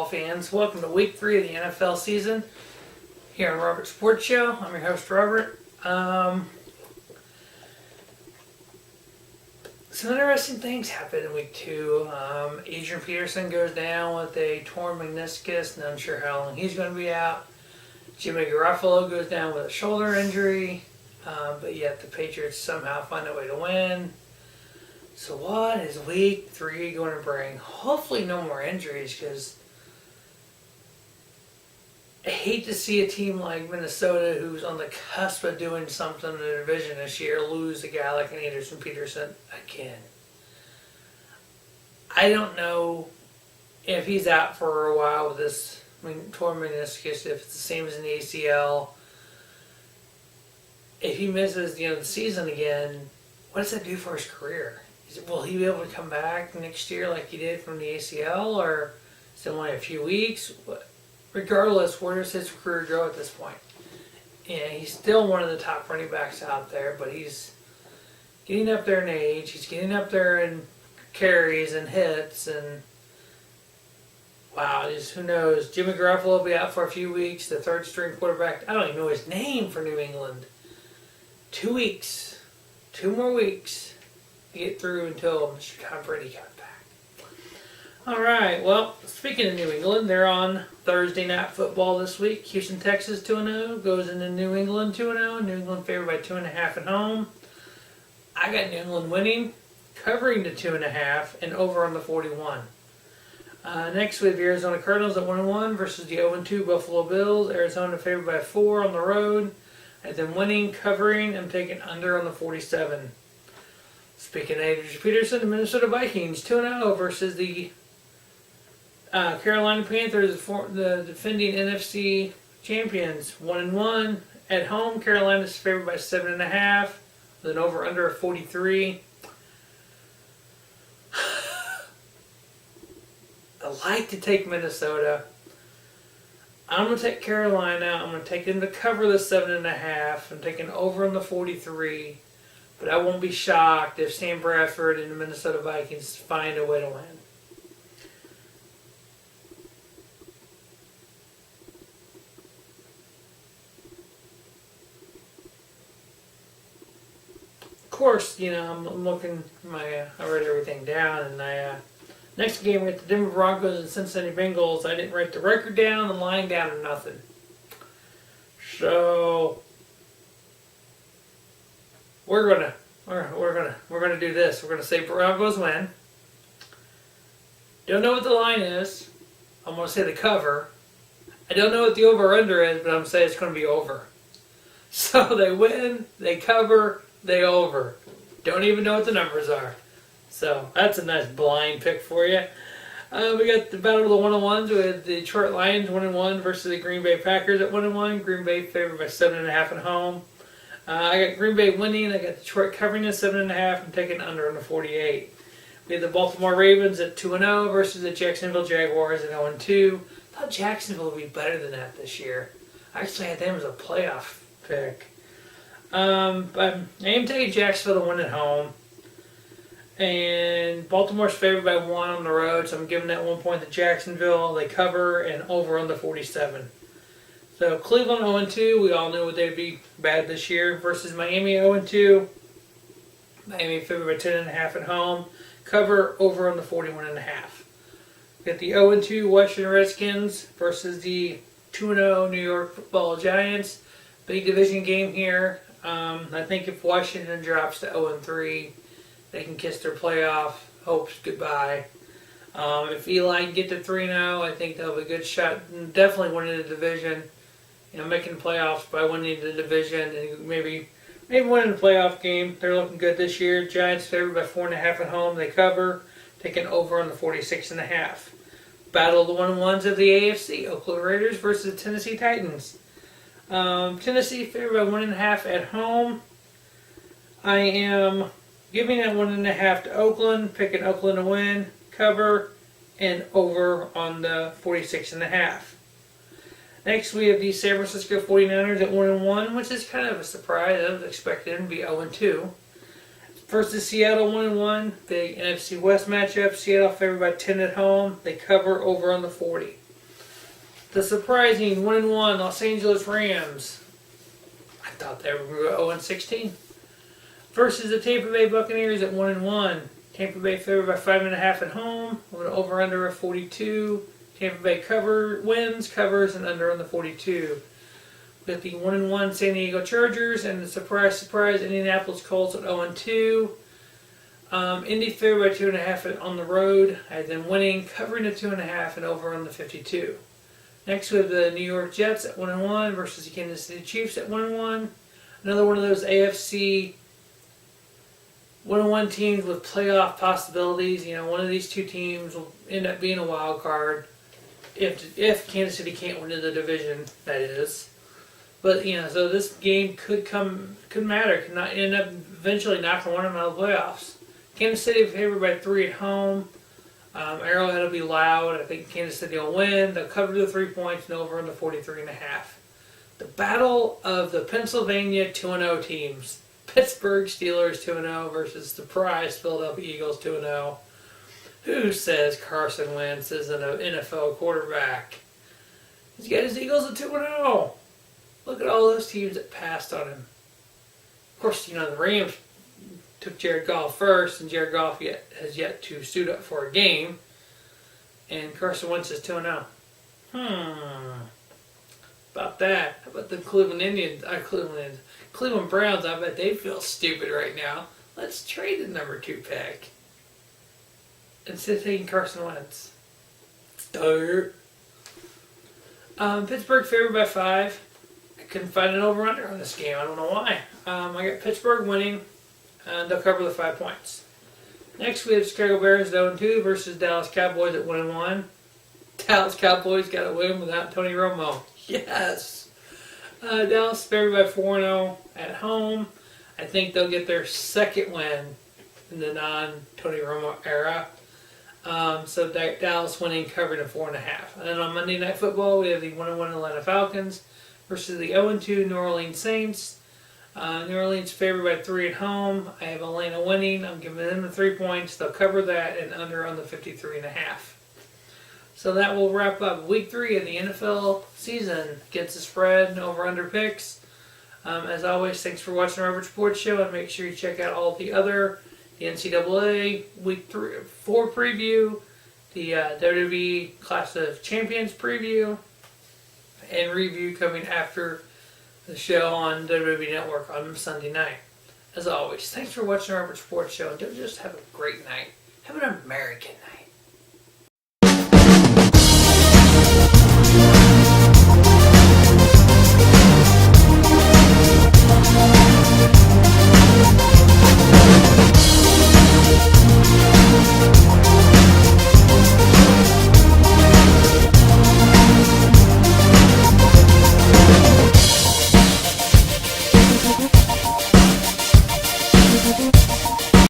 fans. Welcome to week 3 of the NFL season here on Robert Sports Show. I'm your host, Robert. Some interesting things happened in week 2. Adrian Peterson goes down with a torn meniscus, not sure how long he's going to be out. Jimmy Garoppolo goes down with a shoulder injury, but yet the Patriots somehow find a way to win. So what is week 3 going to bring? Hopefully no more injuries, because I hate to see a team like Minnesota, who's on the cusp of doing something in the division this year, lose a guy like an Adrian Peterson again. I don't know if he's out for a while with this torn meniscus, if it's the same as an ACL. If he misses the season again, what does that do for his career? Will he be able to come back next year like he did from the ACL, or is it only a few weeks? Regardless, where does his career go at this point? And he's still one of the top running backs out there, but he's getting up there in age. He's getting up there in carries and hits, and wow, who knows? Jimmy Garoppolo will be out for a few weeks. The third string quarterback, I don't even know his name for New England. 2 weeks. 2 more weeks to get through until Mr. Tom Brady comes back. Alright, well, speaking of New England, they're on Thursday Night Football this week. Houston, Texas 2-0, goes into New England 2-0. New England favored by 2.5 at home. I got New England winning, covering the 2.5, and over on the 41. Next we have the Arizona Cardinals at 1-1 versus the 0-2 Buffalo Bills. Arizona favored by 4 on the road. And then winning, covering, and taking under on the 47. Speaking of Adrian Peterson, the Minnesota Vikings 2-0 versus the Carolina Panthers, the defending NFC champions, 1-1 at home. Carolina's favored by 7.5, with an over/under of 43. I like to take Minnesota. I'm going to take Carolina. I'm going to take them to cover the 7.5. I'm taking over on the 43. But I won't be shocked if Sam Bradford and the Minnesota Vikings find a way to win. Of course, I'm looking I wrote everything down, and next game we got the Denver Broncos and Cincinnati Bengals. I didn't write the record down, the line down, or nothing. So we're gonna do this. We're gonna say Broncos win. Don't know what the line is. I'm gonna say the cover. I don't know what the over/under is, but I'm saying it's gonna be over. So they win, they cover, they over. Don't even know what the numbers are. So that's a nice blind pick for you. We got the battle of the 1-1s with the Detroit Lions 1-1 versus the Green Bay Packers at 1-1. Green Bay favored by 7.5 at home. I got Green Bay winning. I got Detroit covering the 7.5 and taking under on the 48. We have the Baltimore Ravens at 2-0 versus the Jacksonville Jaguars at 0-2. I thought Jacksonville would be better than that this year. I actually had them as a playoff pick. But I am taking Jacksonville to win at home. And Baltimore's favored by 1 on the road, so I'm giving that 1 point to Jacksonville. They cover and over on the 47. So Cleveland 0-2, we all knew what they'd be bad this year, versus Miami 0-2. Miami favored by 10.5 at home. Cover over on the 41.5. We got the 0-2 Washington Redskins versus the 2-0 New York Football Giants. Big division game here. I think if Washington drops to 0-3, they can kiss their playoff hopes goodbye. If Eli can get to 3-0, I think they'll have a good shot. Definitely winning the division. Making the playoffs by winning the division and maybe winning the playoff game. They're looking good this year. Giants favored by 4.5 at home. They cover, taking over on the 46.5. Battle of the 1-1s of the AFC. Oakland Raiders versus the Tennessee Titans. Tennessee favored by 1.5 at home. I am giving that 1.5 to Oakland, picking Oakland to win, cover, and over on the 46.5. Next, we have the San Francisco 49ers at 1-1, which is kind of a surprise. I was expecting them to be 0-2. Versus Seattle 1-1, big NFC West matchup. Seattle favored by 10 at home. They cover over on the 40. The surprising 1-1 Los Angeles Rams. I thought they were going to go 0-16. Versus the Tampa Bay Buccaneers at 1-1. Tampa Bay favored by 5.5 at home. With an over/under of 42. Tampa Bay covers, and under on the 42. With the 1-1 San Diego Chargers and the surprise Indianapolis Colts at 0-2. Indy favored by 2.5 on the road. I had them winning, covering the 2.5 and over on the 52. Next we have the New York Jets at 1-1 versus the Kansas City Chiefs at 1-1. Another one of those AFC 1-1 teams with playoff possibilities. You know, one of these two teams will end up being a wild card if Kansas City can't win in the division, that is. But you know, so this game could matter, could not end up eventually knocking one of them out of the playoffs. Kansas City favored by 3 at home. Arrowhead will be loud. I think Kansas City will win. They'll cover the 3 points and over on the 43.5. The battle of the Pennsylvania 2-0 teams. Pittsburgh Steelers 2-0 versus surprise Philadelphia Eagles 2-0. Who says Carson Wentz is an NFL quarterback? He's got his Eagles at 2-0. Look at all those teams that passed on him. Of course, you know, the Rams took Jared Goff first, and Jared Goff has yet to suit up for a game. And Carson Wentz is 2-0. About that. How about the Cleveland Browns? I bet they feel stupid right now. Let's trade the number 2 pick. Instead of taking Carson Wentz. Pittsburgh favored by 5. I couldn't find an over-under on this game. I don't know why. I got Pittsburgh winning. And they'll cover the 5 points. Next we have Chicago Bears at 0-2 versus Dallas Cowboys at 1-1. Dallas Cowboys got to win without Tony Romo. Yes! Dallas favored by 4-0 at home. I think they'll get their second win in the non-Tony Romo era. So Dallas winning, covering at 4.5. And then on Monday Night Football, we have the 1-1 Atlanta Falcons versus the 0-2 New Orleans Saints. New Orleans favored by 3 at home. I have Atlanta winning. I'm giving them the 3 points. They'll cover that and under on the 53.5. So that will wrap up week 3 of the NFL season. Gets the spread and over/under picks. As always, thanks for watching our Average Sports Show, and make sure you check out all the NCAA week 4 preview, the WWE Clash of Champions preview, and review coming after the show on WWE Network on Sunday night. As always, thanks for watching our Average Sports Show, and don't just have a great night. Have an American night.